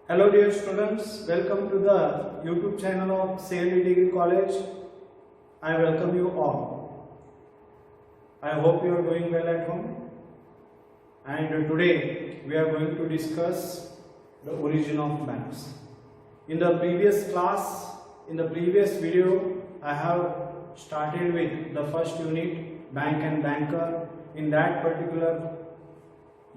Hello dear students, welcome to the YouTube channel of CND Degree College. I welcome you all. I hope you are doing well at home. And today we are going to discuss the origin of banks. In the previous class, in the previous video, I have started with the first unit, bank and banker. In that particular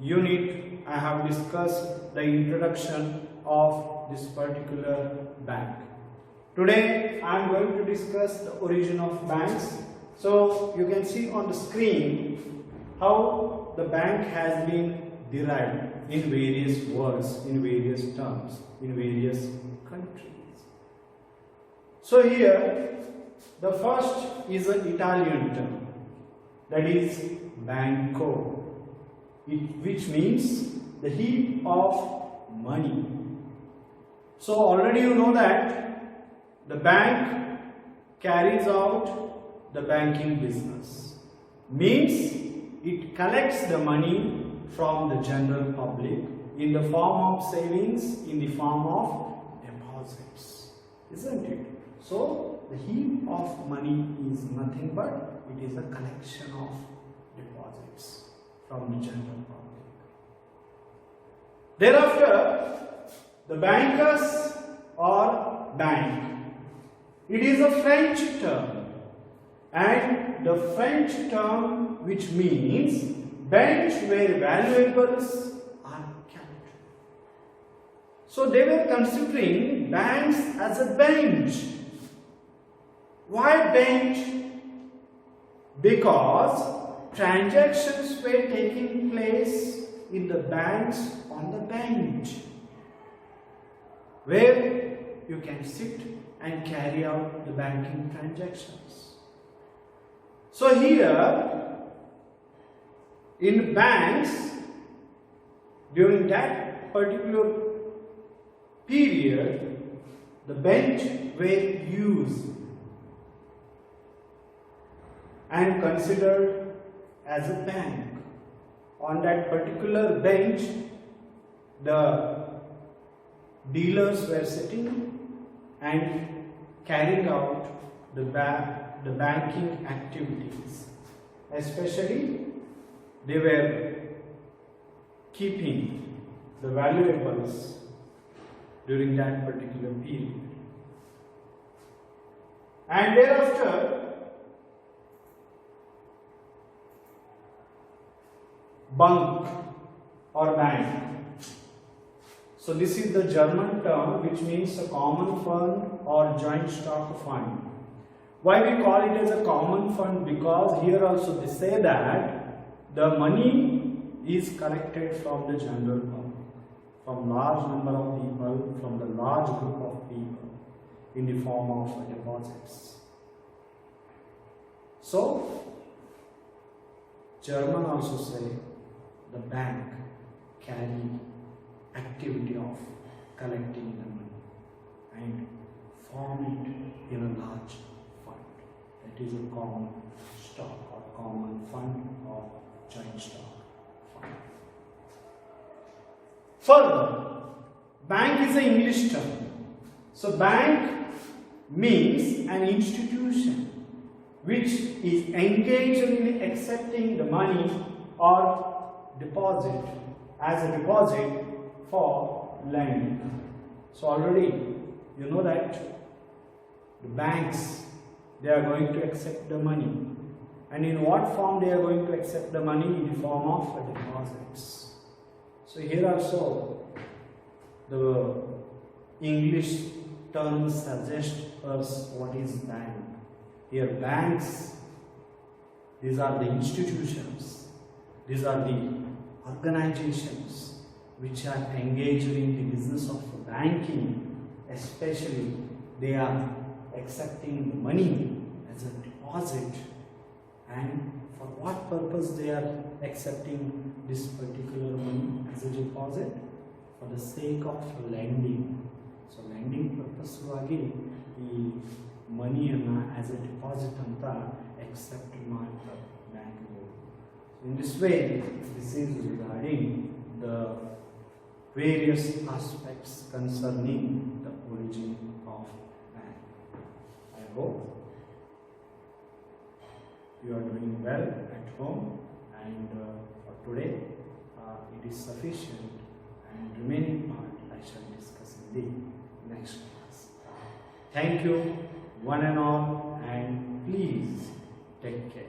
unit, I have discussed the introduction of this particular bank. Today I am going to discuss the origin of banks. So you can see on the screen how the bank has been derived in various words, in various terms, in various countries. So here the first is an Italian term, that is banco, which means the heap of money. So already you know that the bank carries out the banking business, means it collects the money from the general public in the form of savings, in the form of deposits, isn't it? So the heap of money is nothing but it is a collection of deposits from the general public. Thereafter, the bankers or bank, it is a French term, and the French term which means bench where valuables are kept. So they were considering banks as a bench. Why bench? Because transactions were taking place in the banks on the bench, where you can sit and carry out the banking transactions. So here in banks, during that particular period, the bench were used and considered as a bank. On that particular bench, the dealers were sitting and carrying out the banking activities. Especially, they were keeping the valuables during that particular period. And thereafter, bunk or bank. So this is the German term which means a common fund or joint stock fund. Why we call it as a common fund? Because here also they say that the money is collected from the general public, from large number of people, from the large group of people in the form of deposits. So German also say the bank carry activity of collecting the money and form it in a large fund. That is a common stock or common fund or joint stock fund. Further, bank is an English term. So bank means an institution which is engaged in accepting the money or deposit as a deposit for lending. So already you know that the banks, they are going to accept the money, and in what form they are going to accept the money? In the form of deposits. So here also the English terms suggest us what is bank. Here banks, these are the institutions, these are the organizations which are engaged in the business of banking. Especially they are accepting the money as a deposit, and for what purpose they are accepting this particular money as a deposit? For the sake of lending. So lending purpose ವಾಗಿ ಈ ಮನಿಯನ್ನು as a deposit ಅಂತ accept ಮಾಡ್ತಾರೆ ಬ್ಯಾಂಕ್ಗಳು. In this way, this is regarding the various aspects concerning the origin of man. I hope you are doing well at home, and for today it is sufficient, and remaining part I shall discuss in the next class. Thank you one and all, and please take care.